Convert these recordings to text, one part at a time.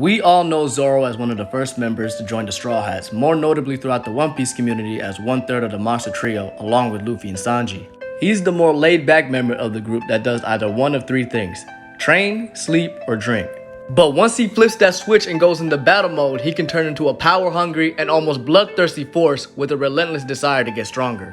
We all know Zoro as one of the first members to join the Straw Hats, more notably throughout the One Piece community as one-third of the Monster Trio, along with Luffy and Sanji. He's the more laid-back member of the group that does either one of three things: train, sleep, or drink. But once he flips that switch and goes into battle mode, he can turn into a power-hungry and almost bloodthirsty force with a relentless desire to get stronger.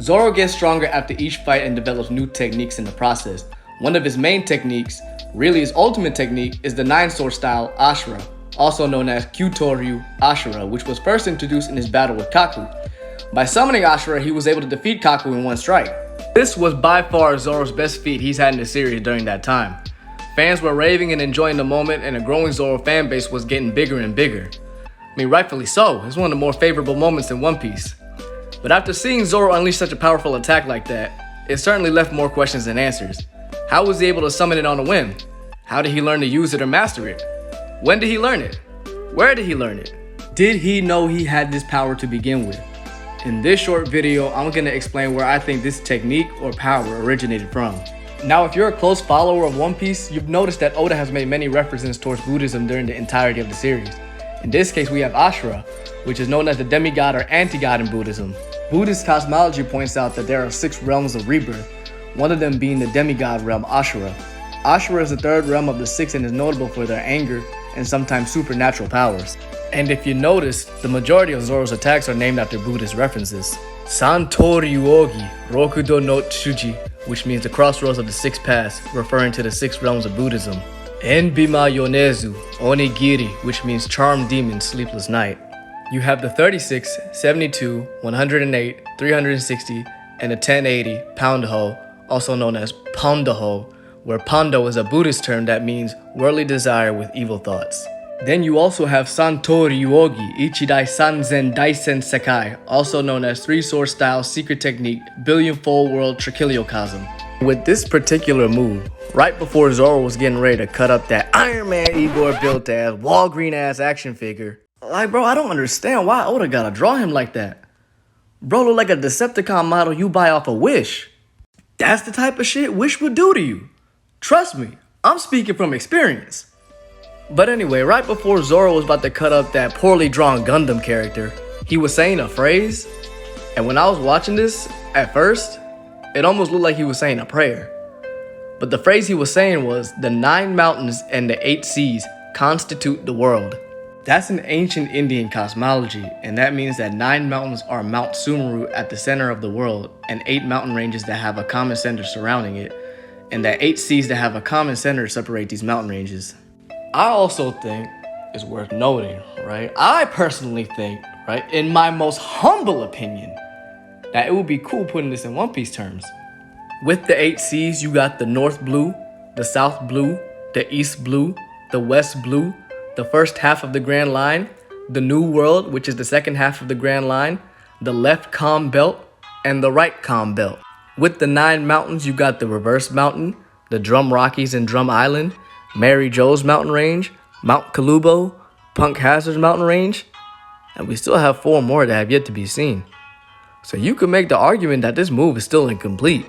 Zoro gets stronger after each fight and develops new techniques in the process. One of his main techniques, really his ultimate technique, is the 9-sword style Asura, also known as Kyutoryu Asura, which was first introduced in his battle with Kaku. By summoning Asura, he was able to defeat Kaku in one strike. This was by far Zoro's best feat he's had in the series during that time. Fans were raving and enjoying the moment, and a growing Zoro fan base was getting bigger and bigger. I mean, rightfully so. It's one of the more favorable moments in One Piece. But after seeing Zoro unleash such a powerful attack like that, it certainly left more questions than answers. How was he able to summon it on a whim? How did he learn to use it or master it? When did he learn it? Where did he learn it? Did he know he had this power to begin with? In this short video, I'm going to explain where I think this technique or power originated from. Now, if you're a close follower of One Piece, you've noticed that Oda has made many references towards Buddhism during the entirety of the series. In this case, we have Asura, which is known as the demigod or anti-god in Buddhism. Buddhist cosmology points out that there are 6 realms of rebirth, one of them being the demigod realm Asura. Asura is the 3rd realm of the 6 and is notable for their anger and sometimes supernatural powers. And if you notice, the majority of Zoro's attacks are named after Buddhist references. Santoryuogi Rokudo no Tsuji, which means the crossroads of the 6 paths, referring to the 6 realms of Buddhism. Enbima Yonezu Onigiri, which means charmed demon, sleepless night. You have the 36, 72, 108, 360, and the 1080 Poundho, also known as Pondaho, where Pondo is a Buddhist term that means worldly desire with evil thoughts. Then you also have Santoryuogi Ichidai Sanzen Daisen Sekai, also known as 3-sword style secret technique billion-fold world trichiliocosm. With this particular move, right before Zoro was getting ready to cut up that Iron Man Igor built ass, Walgreen ass action figure, like bro, I don't understand why Oda gotta draw him like that. Bro look like a Decepticon model you buy off a Wish. That's the type of shit Wish would do to you. Trust me, I'm speaking from experience. But anyway, right before Zoro was about to cut up that poorly drawn Gundam character, he was saying a phrase, and when I was watching this, at first, it almost looked like he was saying a prayer. But the phrase he was saying was, "The 9 mountains and the 8 seas constitute the world." That's an ancient Indian cosmology, and that means that 9 mountains are Mount Sumeru at the center of the world, and 8 mountain ranges that have a common center surrounding it, and that 8 seas that have a common center separate these mountain ranges. I also think it's worth noting, right? I personally think, right, in my most humble opinion, that it would be cool putting this in One Piece terms. With the 8 seas, you got the North Blue, the South Blue, the East Blue, the West Blue, the first half of the Grand Line, the New World, which is the second half of the Grand Line, the left calm belt, and the right calm belt. With the 9 mountains, you got the Reverse Mountain, the Drum Rockies and Drum Island, Mary Jo's Mountain Range, Mount Kalubo, Punk Hazard's Mountain Range, and we still have 4 more that have yet to be seen. So you could make the argument that this move is still incomplete.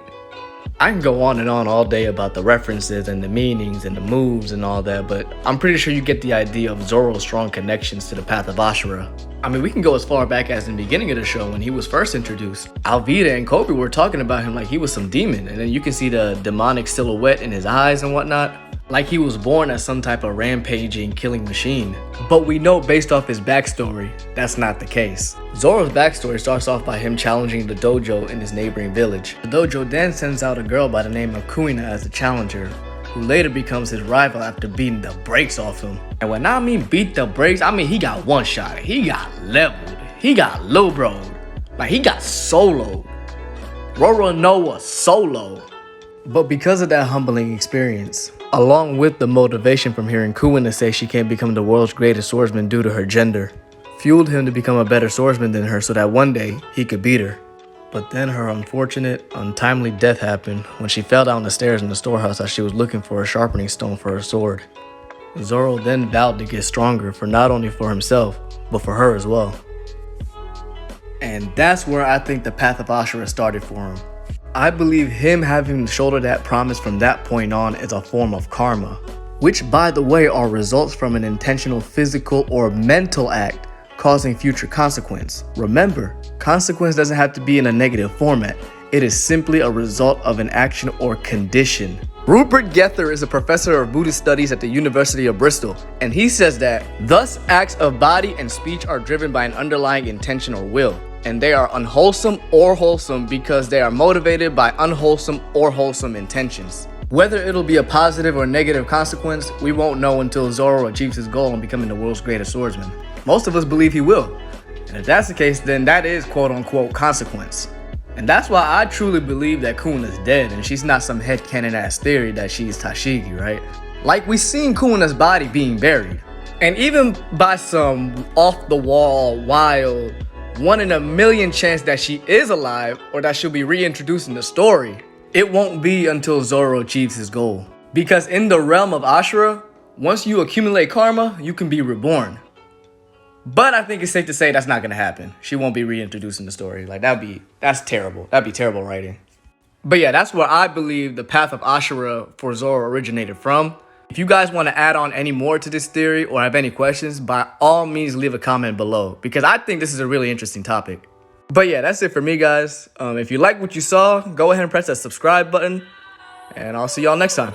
I can go on and on all day about the references and the meanings and the moves and all that, but I'm pretty sure you get the idea of Zoro's strong connections to the path of Asura. I mean, we can go as far back as in the beginning of the show when he was first introduced. Alvida and Kobe were talking about him like he was some demon, and then you can see the demonic silhouette in his eyes and whatnot, like he was born as some type of rampaging, killing machine. But we know based off his backstory, that's not the case. Zoro's backstory starts off by him challenging the dojo in his neighboring village. The dojo then sends out a girl by the name of Kuinia as a challenger, who later becomes his rival after beating the brakes off him. And when I mean beat the brakes, I mean he got one-shot, he got leveled, he got low-broed, like he got soloed. Roronoa solo. But because of that humbling experience, along with the motivation from hearing Kuinia say she can't become the world's greatest swordsman due to her gender, fueled him to become a better swordsman than her so that one day he could beat her. But then her unfortunate, untimely death happened when she fell down the stairs in the storehouse as she was looking for a sharpening stone for her sword. Zoro then vowed to get stronger for not only for himself, but for her as well. And that's where I think the path of Asura started for him. I believe him having shouldered that promise from that point on is a form of karma, which by the way are results from an intentional physical or mental act causing future consequence. Remember, consequence doesn't have to be in a negative format. It is simply a result of an action or condition. Rupert Gether is a professor of Buddhist studies at the University of Bristol, and he says that, thus acts of body and speech are driven by an underlying intention or will, and they are unwholesome or wholesome because they are motivated by unwholesome or wholesome intentions. Whether it'll be a positive or negative consequence, we won't know until Zoro achieves his goal in becoming the world's greatest swordsman. Most of us believe he will, and if that's the case, then that is quote-unquote consequence. And that's why I truly believe that Kuina's dead and she's not some headcanon ass theory that she's Tashigi, right? Like, we seen Kuina's body being buried. And even by some off the wall, wild, 1 in a million chance that she is alive or that she'll be reintroduced in the story, it won't be until Zoro achieves his goal. Because in the realm of Asura, once you accumulate karma, you can be reborn. But I think it's safe to say that's not gonna happen. She won't be reintroduced in the story. Like, that's terrible. That'd be terrible writing. But yeah, that's where I believe the path of Asura for Zoro originated from. If you guys want to add on any more to this theory or have any questions, by all means leave a comment below, because I think this is a really interesting topic. But yeah, that's it for me, guys. If you like what you saw, go ahead and press that subscribe button, and I'll see y'all next time.